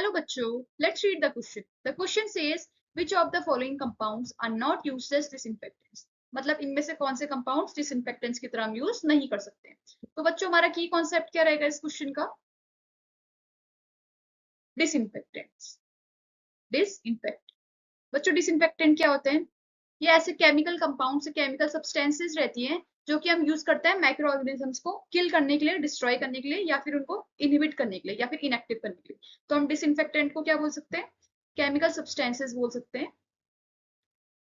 Hello बच्चों, let's read the question. The question says which of the following compounds are not used as disinfectants. मतलब इनमें से कौन से कंपाउंड्स डिसइंफेक्टेंट्स की तरह हम यूज नहीं कर सकते. तो बच्चों हमारा की कॉन्सेप्ट क्या रहेगा इस क्वेश्चन का? डिसइंफेक्टेंट्स. डिसइंफेक्ट. बच्चों डिसइंफेक्टेंट क्या होते हैं? ये ऐसे केमिकल कंपाउंड से केमिकल सब्सटेंसेस रहती हैं जो कि हम यूज करते हैं माइक्रो ऑर्गेनिजम्स को किल करने के लिए, डिस्ट्रॉय करने के लिए, या फिर उनको इनहिबिट करने के लिए, या फिर इनएक्टिव करने के लिए. तो हम डिसइंफेक्टेंट को क्या बोल सकते हैं? केमिकल सब्सटेंसेस बोल सकते हैं.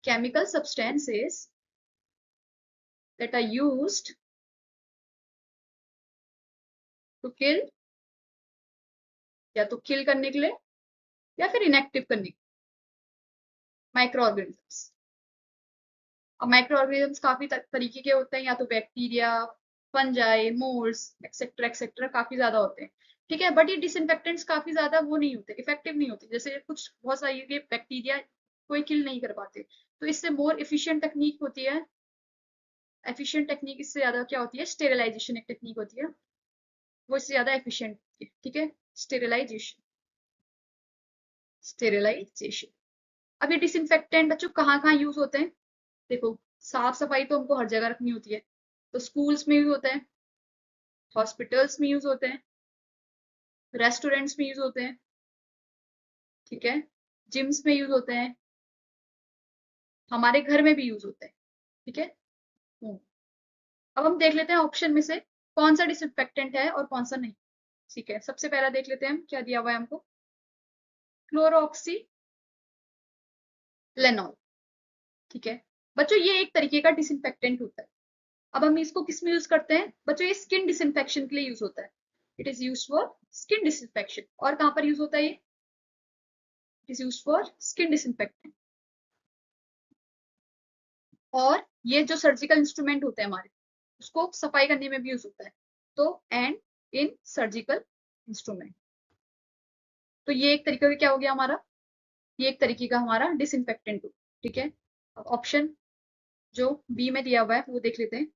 Chemical substances that are used to kill, या तो किल करने के लिए या फिर इनएक्टिव करने के लिए माइक्रो ऑर्गेनिजम्स. अब माइक्रो ऑर्गेनिजम्स काफी तरीके के होते हैं, या तो bacteria, fungi, moulds etcetera etcetera, काफी ज्यादा होते हैं. ठीक है, बट ये डिसइंफेक्टेंट्स काफी ज्यादा वो नहीं होते, इफेक्टिव नहीं होते. जैसे कुछ बहुत सारी ये बैक्टीरिया कोई किल नहीं कर पाते, तो इससे मोर एफिशिएंट टेक्निक होती है. एफिशिएंट टेक्निक इससे ज्यादा क्या होती है? स्टेरिलाइजेशन एक टेक्निक होती है, वो इससे ज्यादा एफिशिएंट होती है. ठीक है, स्टेरिलाइजेशन. स्टेरिलाइजेशन. अब ये डिसइंफेक्टेंट बच्चों कहाँ कहाँ यूज होते हैं? देखो, साफ सफाई तो हमको हर जगह रखनी होती है, तो स्कूल्स में यूज होते हैं, हॉस्पिटल्स में यूज होते हैं, रेस्टोरेंट्स में यूज होते हैं. ठीक है, जिम्स में यूज होते हैं, हमारे घर में भी यूज होते हैं. ठीक है. अब हम देख लेते हैं ऑप्शन में से कौन सा डिसइंफेक्टेंट है और कौन सा नहीं. ठीक है, सबसे पहला देख लेते हैं हम क्या दिया हुआ है हमको. क्लोरोऑक्सी लेनॉल. ठीक है बच्चों, ये एक तरीके का डिसइंफेक्टेंट होता है. अब हम इसको किस में यूज करते हैं बच्चों? ये स्किन डिसइंफेक्शन के लिए यूज होता है. It is use for skin disinfection. और कहां पर यूज होता है ये? It is use for skin disinfectant. और ये जो सर्जिकल इंस्ट्रूमेंट होते हैं हमारे, उसको सफाई करने में भी यूज होता है. तो एंड इन सर्जिकल इंस्ट्रूमेंट. तो ये एक तरीके का क्या हो गया हमारा? ये एक तरीके का हमारा डिसइंफेक्टेंट हो. ठीक है, ऑप्शन जो बी में दिया हुआ है वो देख लेते हैं.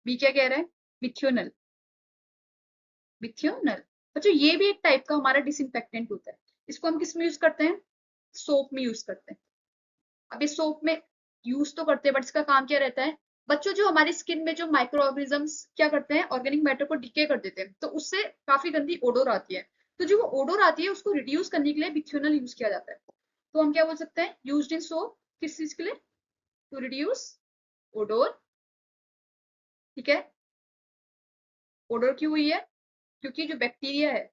बी क्या कह रहा है? मिथ्योनल. मिथ्योनल बच्चों ये भी एक टाइप का हमारा डिसइंफेक्टेंट होता है. इसको हम किस में यूज करते हैं? सोप में यूज करते हैं. अब ये सोप में यूज तो करते हैं, बट इसका काम क्या रहता है बच्चों? जो हमारी स्किन में जो माइक्रो ऑर्गेनिजम्स क्या करते हैं, ऑर्गेनिक मैटर को डिके कर देते हैं, तो उससे काफी गंदी ओडोर आती है. तो जो वो ओडोर आती है उसको रिड्यूस करने के लिए मिथ्योनल यूज किया जाता है. तो हम क्या बोल सकते हैं? Used in soap. किस चीज के लिए? To reduce odour. ठीक है, ओडोर क्यों हुई है? क्योंकि जो बैक्टीरिया है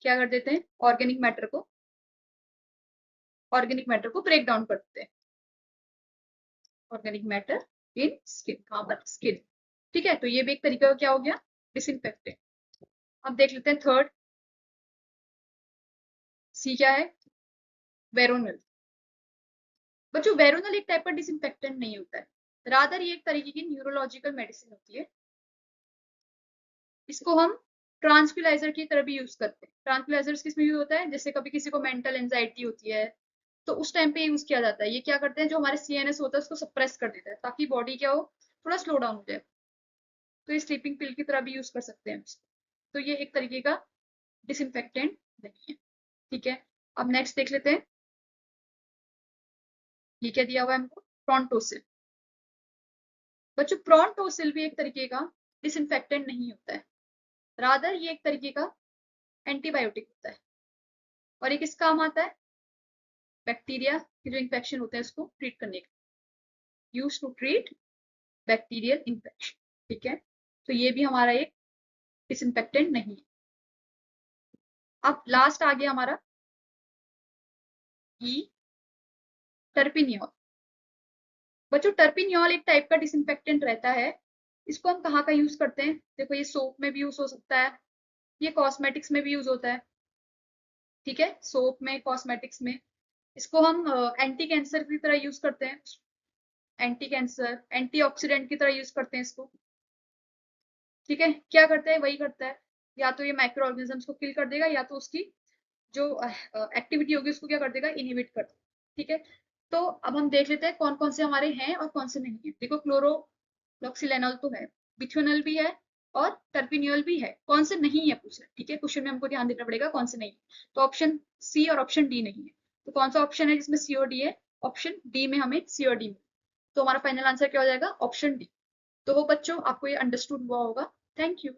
क्या कर देते हैं? ऑर्गेनिक मैटर को ब्रेक डाउन कर देते हैं. Organic matter in skin. कहां पर? स्किन. ठीक है, तो ये भी एक तरीका का क्या हो गया? डिसइंफेक्टेंट. अब देख लेते हैं थर्ड. सी क्या है? वेरोनल. बच्चों वेरोनल एक टाइप का डिसइंफेक्टेंट नहीं होता है, रादर ये एक तरीके की न्यूरोलॉजिकल मेडिसिन होती है. इसको हम ट्रांक्विलाइजर की तरह भी यूज करते हैं. ट्रांक्विलाइजर किस में यूज होता है? जैसे कभी किसी को मेंटल एंजाइटी होती है तो उस टाइम पे यूज किया जाता है. ये क्या करते हैं, जो हमारे सीएनएस होता है उसको सप्रेस कर देता है ताकि बॉडी क्या हो, थोड़ा स्लो डाउन हो जाए. तो ये स्लीपिंग पिल की तरह भी यूज कर सकते हैं. तो ये एक तरीके का डिसइंफेक्टेंट नहीं है. ठीक है, अब नेक्स्ट देख लेते हैं. ये क्या दिया हुआ है हमको? प्रॉन्टोसिल. बच्चों प्रॉन्टोसिल भी एक तरीके का डिसइंफेक्टेंट नहीं होता है, रादर ये एक तरीके का एंटीबायोटिक होता है. और ये किस काम आता है? बैक्टीरिया के जो इन्फेक्शन होते हैं उसको ट्रीट करने का. Use to treat bacterial infection. ठीक है, तो ये भी हमारा एक डिसइंफेक्टेंट नहीं है. अब लास्ट आ गया हमारा ई टर्पिनियोल. बच्चों टर्पिनियोल एक टाइप का डिसइंफेक्टेंट रहता है. इसको हम कहाँ का यूज करते हैं? देखो, ये सोप में भी यूज हो सकता है, ये कॉस्मेटिक्स में भी यूज होता है. ठीक है, सोप में, कॉस्मेटिक्स में. इसको हम एंटी कैंसर की तरह यूज करते हैं. एंटी कैंसर, एंटीऑक्सीडेंट की तरह यूज करते हैं इसको. ठीक है, क्या करता है? वही करता है, या तो ये माइक्रो ऑर्गेनिजम्स को किल कर देगा, या तो उसकी जो एक्टिविटी होगी उसको क्या कर देगा? इनहिबिट कर देगा. ठीक है, तो अब हम देख लेते हैं कौन कौन से हमारे हैं और कौन से नहीं है. देखो, क्लोरोफ्लोक्सिलेनोल तो है, मिथ्योनल भी है, और टर्पिनियोल भी है, कौन से नहीं है पूछ रहे, ठीक है, क्वेश्चन में हमको ध्यान देना पड़ेगा कौन से नहीं है। तो ऑप्शन सी और ऑप्शन डी नहीं है, तो कौन सा ऑप्शन है जिसमें सी और डी है? ऑप्शन डी में हमें सी और डी मिले, तो हमारा फाइनल आंसर क्या हो जाएगा? Option D. तो वो बच्चों आपको ये अंडरस्टूड हुआ होगा। Thank you.